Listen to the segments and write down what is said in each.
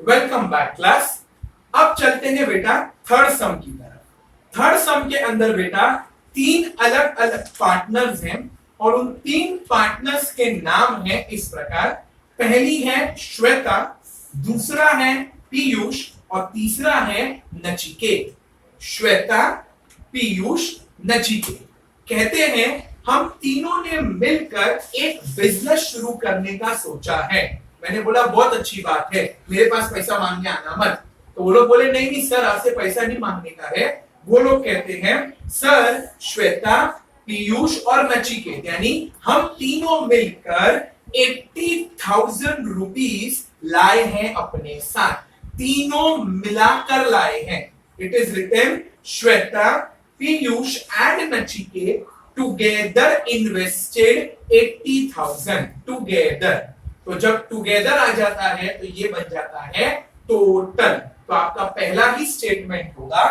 Welcome back class. अब चलते हैं बेटा थर्ड सम की तरफ। थर्ड सम के अंदर बेटा तीन अलग अलग पार्टनर्स हैं और उन तीन पार्टनर्स के नाम हैं इस प्रकार। पहली है श्वेता, दूसरा है पीयूष और तीसरा है नचिकेत। श्वेता, पीयूष, नचिकेत। कहते हैं हम तीनों ने मिलकर एक बिजनेस शुरू करने का सोचा है। मैंने बोला बहुत अच्छी बात है, मेरे पास पैसा मांगने आना मत। तो वो लोग बोले नहीं नहीं सर, आपसे पैसा नहीं मांगने का है। वो लोग कहते हैं सर, श्वेता, पीयूष और नचिकेत यानी हम तीनों मिलकर 80,000 रुपीस लाए हैं अपने साथ। तीनों मिलाकर लाए हैं। It is written Shweta, Piyush and Nachiket together invested 80,000 together. तो जब टुगेदर आ जाता है तो ये बन जाता है टोटल। तो आपका पहला ही स्टेटमेंट होगा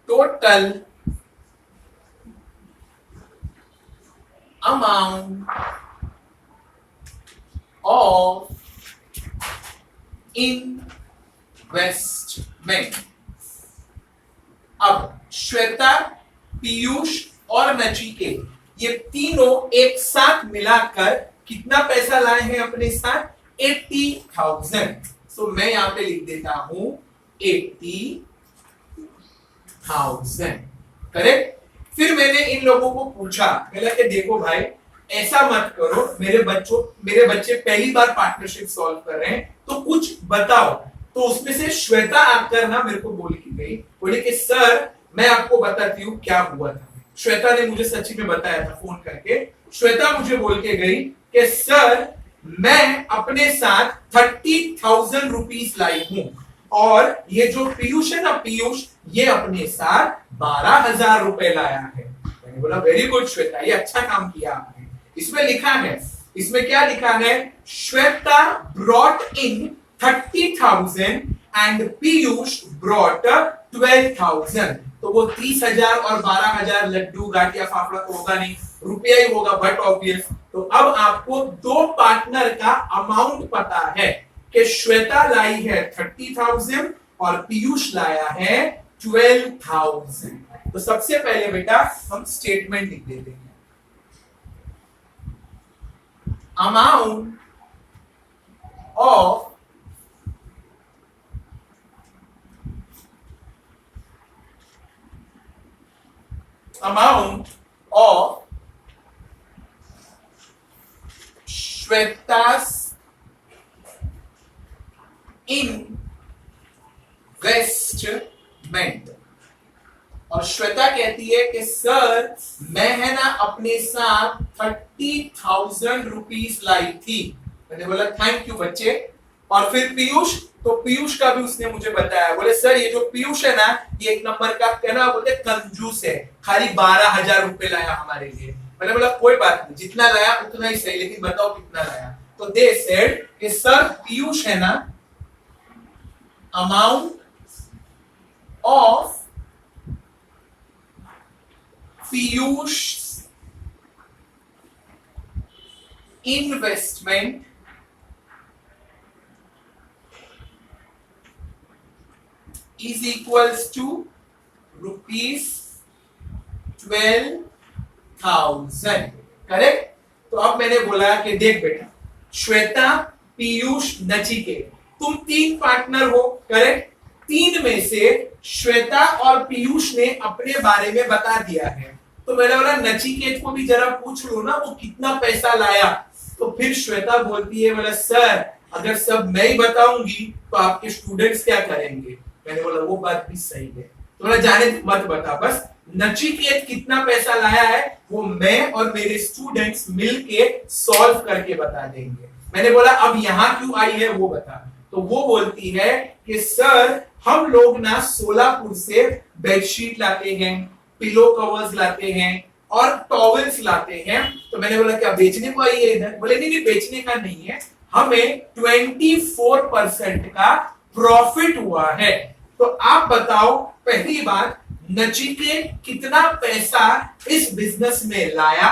टोटल अमाउंट ऑफ इन्वेस्टमेंट। अब श्वेता, पीयूष और नचिकेत ये तीनों एक साथ मिलाकर कितना पैसा लाए हैं अपने साथ? 80,000। सो मैं यहां पे लिख देता हूं 80,000। करेक्ट। फिर मैंने इन लोगों को पूछा, बोला कि देखो भाई ऐसा मत करो, मेरे बच्चे पहली बार पार्टनरशिप सॉल्व कर रहे हैं तो कुछ बताओ। तो उसमें से श्वेता आकर ना मेरे को बोल के गई, बोली कि सर मैं आपको बताती हूँ क्या हुआ था। श्वेता ने मुझे सच्ची में बताया था फोन करके। श्वेता मुझे बोल के गई कि सर मैं अपने साथ 30,000 रुपीस लाई हूं और ये जो पीयूष है ना, पीयूष ये अपने साथ 12,000 रुपए लाया है। मैंने बोला वेरी गुड श्वेता, ये अच्छा काम किया आपने। इसमें लिखा है, इसमें क्या लिखा है? Shweta brought in 30,000 and Piyush brought 12,000। तो वो 30,000 और 12,000 लड्डू गाठिया फाफड़ा तो होगा नहीं, रुपया ही होगा, बट ऑब्वियस। तो अब आपको दो पार्टनर का अमाउंट पता है कि श्वेता लाई है 30,000 और पीयूष लाया है 12,000। तो सबसे पहले बेटा हम स्टेटमेंट लिख देते हैं। Amount of Shweta's investment. और श्वेता कहती है कि सर मैं है ना अपने साथ 30,000 रुपीस लाई थी। मैंने बोला थैंक यू बच्चे। और फिर पीयूष, तो पीयूष का भी उसने मुझे बताया, बोले सर ये जो पीयूष है ना ये एक नंबर का कहना बोलते कंजूस है, खाली 12,000 रुपए लाया हमारे लिए। मैंने बोला कोई बात नहीं, जितना लाया उतना ही सही, लेकिन बताओ कितना लाया। तो दे सेड कि सर पीयूष है ना amount of Piyush investment is equals to rupees 12,000। Correct. तो अब मैंने बोला कि देख बेटा श्वेता, पीयूष, नचिकेत तुम तीन पार्टनर हो। करेक्ट। तीन में से श्वेता और पीयूष ने अपने बारे में बता दिया है, तो मैंने बोला नचिकेत को भी जरा पूछ लो ना वो कितना पैसा लाया। तो फिर श्वेता बोलती है, बोला सर अगर सब मैं ही बताऊंगी तो आपके स्टूडेंट्स क्या करेंगे। मैंने बोला वो बात भी सही है, तो बोला जाने मत बता, बस नचिकेत कितना पैसा लाया है वो मैं और मेरे स्टूडेंट्स मिलके सॉल्व करके बता देंगे। मैंने बोला अब यहां क्यों आई है वो बता। तो वो बोलती है कि सर हम लोग ना सोलापुर से बेडशीट लाते हैं, पिलो कवर्स लाते हैं और टॉवेल्स लाते हैं। तो मैंने बोला क्या बेचने को आई है इधर? बोले नहीं नहीं बेचने का नहीं है, हमें 24% का प्रॉफिट हुआ है। तो आप बताओ पहली बात नचिकेत कितना पैसा इस बिजनेस में लाया,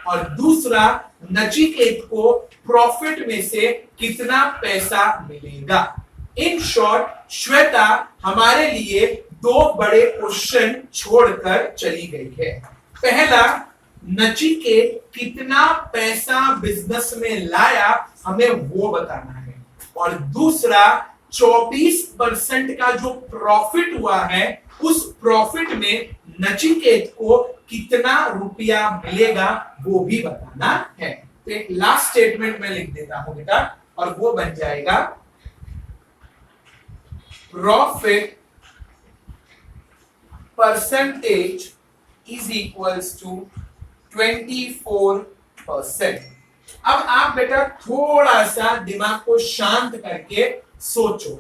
और दूसरा नचिकेत को प्रॉफिट में से कितना पैसा मिलेगा। इन शॉर्ट श्वेता हमारे लिए दो बड़े क्वेश्चन छोड़कर चली गई है। पहला, नचिकेत कितना पैसा बिजनेस में लाया हमें वो बताना है, और दूसरा 24% का जो प्रॉफिट हुआ है उस प्रॉफिट में नचिकेत को कितना रुपया मिलेगा वो भी बताना है। तो एक लास्ट स्टेटमेंट में लिख देता हूं बेटा, और वो बन जाएगा profit percentage is equals to 24%। अब आप बेटा थोड़ा सा दिमाग को शांत करके सोचो,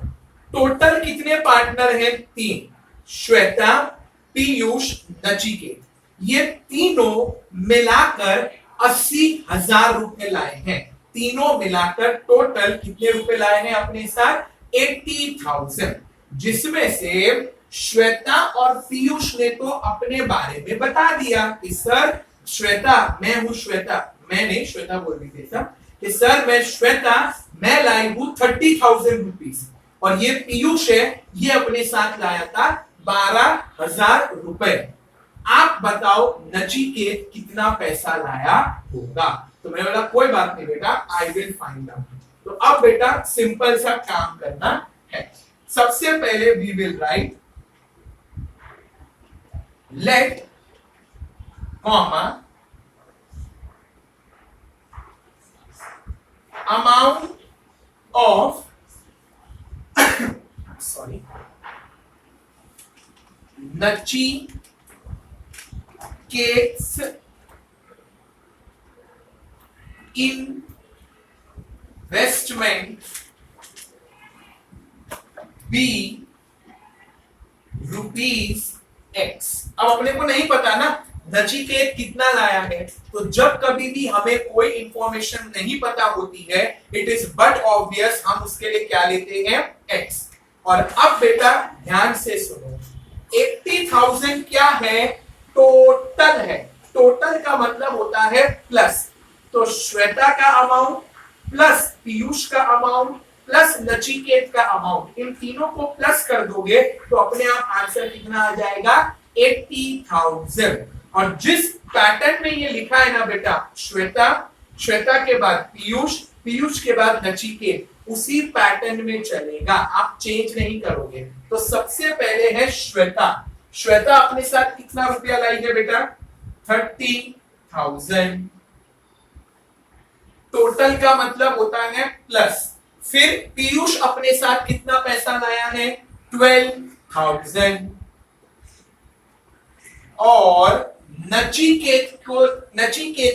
टोटल कितने पार्टनर हैं? 3, श्वेता, पीयूष, नचिकेत। ये तीनों मिलाकर 80,000 रुपए लाए हैं। तीनों मिलाकर टोटल कितने रुपए लाए हैं अपने साथ? 80,000, जिसमें से श्वेता और पीयूष ने तो अपने बारे में बता दिया कि सर श्वेता, मैं हूं श्वेता, मैं नहीं, श्वेता बोल रही थी सर कि सर मैं श्वेता, मैं लाई हूं 30,000 रुपीज, और ये पीयूष है, ये अपने साथ लाया था 12,000 रुपए। आप बताओ नचिकेत कितना पैसा लाया होगा? तो मैंने बोला कोई बात नहीं बेटा, आई विल फाइंड आउट। तो अब बेटा सिंपल सा काम करना है। सबसे पहले we will write let comma amount of sorry Nachiket's investment be ₹X। अब अपने को नहीं पता ना नचिकेत कितना लाया है, तो जब कभी भी हमें कोई इंफॉर्मेशन नहीं पता होती है, इट इज बट ऑब्वियस हम उसके लिए क्या लेते हैं? X। और अब बेटा ध्यान से सुनो, 80,000 क्या है? टोटल है। टोटल का मतलब होता है प्लस, तो श्वेता का अमाउंट प्लस पीयूष का अमाउंट प्लस नचिकेत का अमाउंट, इन तीनों को प्लस कर दोगे तो अपने आप आंसर कितना आ जाएगा? 80,000। और जिस पैटर्न में ये लिखा है ना बेटा, श्वेता, श्वेता के बाद पीयूष, पीयूष के बाद नचिकेत, उसी पैटर्न में चलेगा, आप चेंज नहीं करोगे। तो सबसे पहले है श्वेता। श्वेता अपने साथ कितना रुपया लाई है बेटा? 30,000। टोटल का मतलब होता है प्लस। फिर पीयूष अपने साथ कितना पैसा लाया है? 12,000। और नचिकेत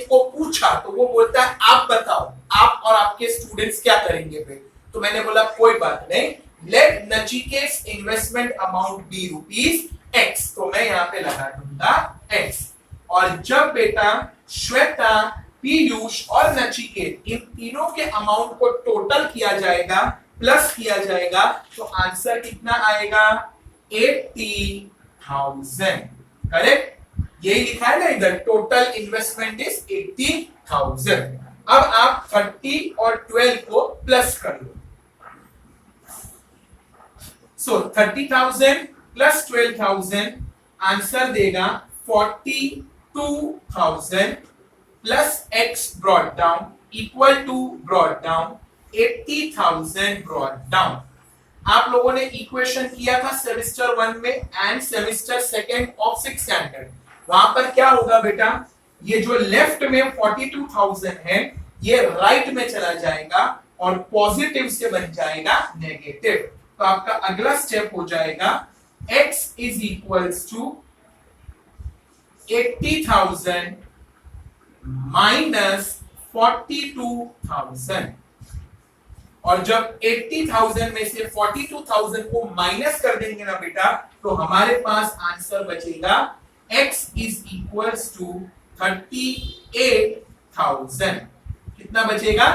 को पूछा तो वो बोलता है आप बताओ, आप और आपके स्टूडेंट्स क्या करेंगे फिर? तो मैंने बोला कोई बात नहीं, let Nachiket's investment amount B ₹X। तो मैं यहां पे लगा दूंगा X। और जब बेटा श्वेता, पीयूष और नचिकेत इन तीनों के अमाउंट को टोटल किया जाएगा, प्लस किया जाएगा, तो आंसर कितना आएगा? 80,000। करेक्ट? यही लिखा है ना इधर, टोटल इन्वेस्टमेंट इज 80,000। अब आप 30 और 12 को प्लस कर लो। सो 30,000 प्लस 12,000 आंसर देगा 42,000 plus X brought down equal to brought down 80,000 brought down. आप लोगों ने इक्वेशन किया था सेमेस्टर 1 में end semester 2 of 6th standard. वहां पर क्या होगा बेटा, ये जो लेफ्ट में 42,000 है ये राइट में चला जाएगा और पॉजिटिव से बन जाएगा नेगेटिव। तो आपका अगला स्टेप हो जाएगा X is equals to 80,000 minus 42,000। और जब 80,000 में से 42,000 को माइनस कर देंगे ना बेटा, तो हमारे पास आंसर बचेगा X इज इक्वल्स टू 38,000। कितना बचेगा?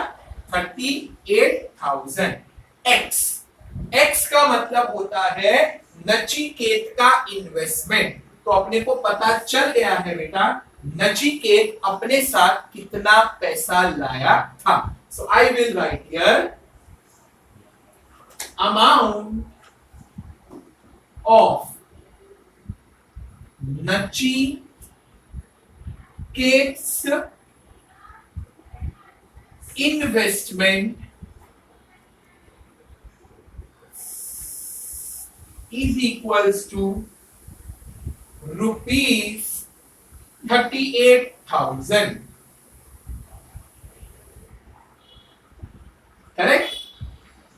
38,000। X का मतलब होता है नचिकेत का इन्वेस्टमेंट। तो अपने को पता चल गया है बेटा, नचिकेत अपने साथ कितना पैसा लाया था। So I will write here amount of Nachiket's investment is equals to rupees 38,000। Correct.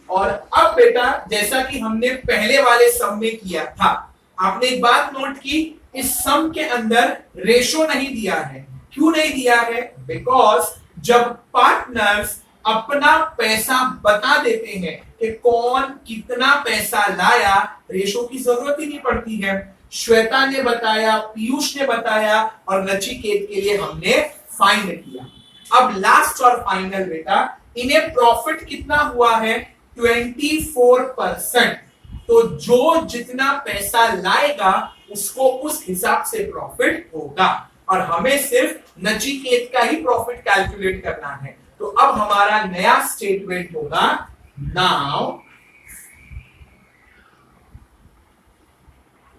और अब बेटा जैसा कि हमने पहले वाले सम में किया था, आपने एक बात नोट की, इस सम के अंदर रेशो नहीं दिया है। क्यों नहीं दिया है? बिकॉज जब पार्टनर्स अपना पैसा बता देते हैं कि कौन कितना पैसा लाया, रेशो की जरूरत ही नहीं पड़ती है। श्वेता ने बताया, पीयूष ने बताया और नचिकेत के लिए हमने फाइंड किया। अब लास्ट और फाइनल बेटा, इन्हें प्रॉफिट कितना हुआ है? 24%। तो जो जितना पैसा लाएगा उसको उस हिसाब से प्रॉफिट होगा, और हमें सिर्फ नचिकेत का ही प्रॉफिट कैलकुलेट करना है। तो अब हमारा नया स्टेटमेंट होगा, नाउ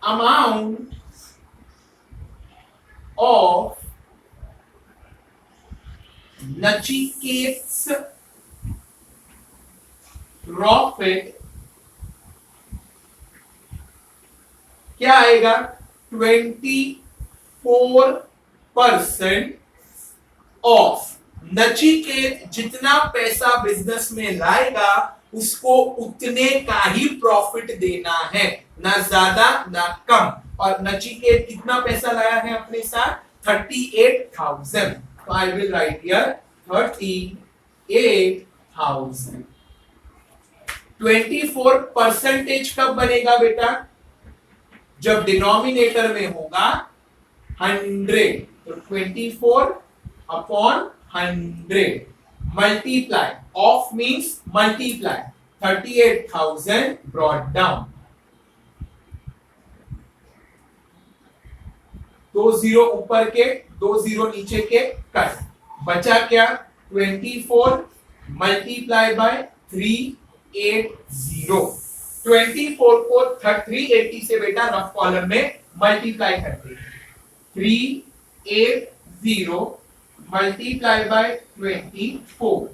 अमाउंट ऑफ नचिकेत्स प्रॉफिट क्या आएगा? 24% ऑफ। नचिकेत जितना पैसा बिजनेस में लाएगा उसको उतने का ही प्रॉफिट देना है, ना ज्यादा ना कम। और नचिकेत कितना पैसा लाया है अपने साथ? 38,000। तो आई विल राइट हियर 38,000। 24% कब बनेगा बेटा? जब डिनोमिनेटर में होगा 100। तो 24/100 multiply, of means multiply, 38,000 brought down. 2 zero ऊपर के, 2 जीरो नीचे के, कट। बचा क्या? 24 मल्टीप्लाई बाय 380। 24 को 380 से बेटा रफ कॉलम में मल्टीप्लाई करते हैं। 380 multiply by 24।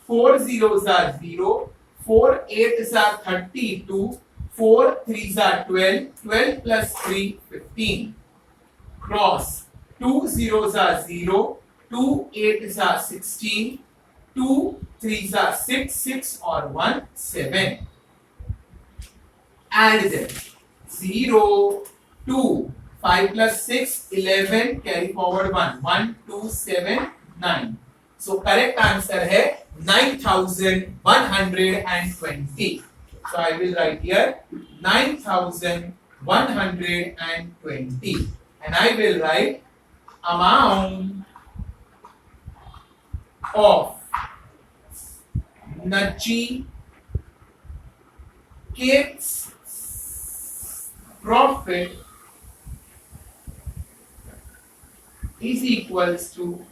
4 zeros are 0, 4 8s are 32, 4 3s are 12, 12 plus 3 15. Cross 2 zeros are 0, 2 8s are 16, 2 3s are 6, 6 or 1 7. Add them 0 2 5 plus 6 11, carry forward 1 1 2 7 9. So correct answer है 9,120. So I will write here 9,120, and I will write amount of Nachiket's profit is equals to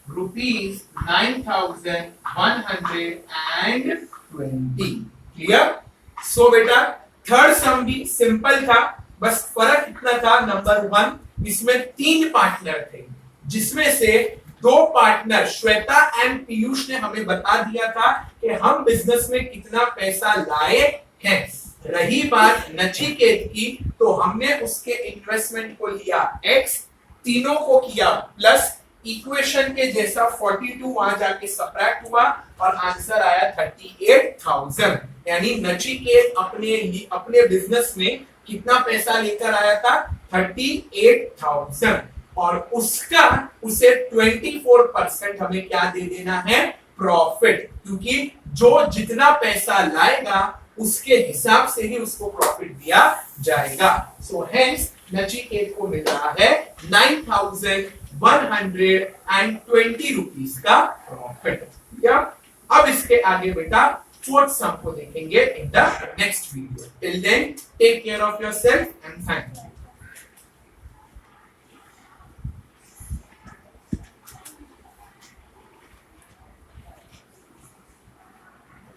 rupees 9,120. Clear? सो बेटा third सम भी simple था, बस फर्क इतना था, number 1 इसमें 3 partner थे, जिसमें से 2 पार्टनर श्वेता एंड पीयूष ने हमें बता दिया था कि हम बिजनेस में कितना पैसा लाए हैं। रही बात नचिकेत की, तो हमने उसके इन्वेस्टमेंट को लिया x, तीनों को किया प्लस, इक्वेशन के जैसा 42 वहां जाके सबट्रैक्ट हुआ और आंसर आया 38,000। यानी नचिकेत अपने बिजनेस में कितना पैसा लेकर आया था? 38,000, और उसे 24% हमें क्या दे देना है? प्रॉफिट, क्योंकि जो जितना पैसा लाएगा उसके हिसाब से ही उसको प्रॉफिट दिया जाएगा। सो हेंस नचिकेत को मिल रहा है 9,120 रुपीस का प्रॉफिट। या अब इसके आगे बेटा फोर्थ सम को देखेंगे in the next video. Till then take care of yourself and thank you.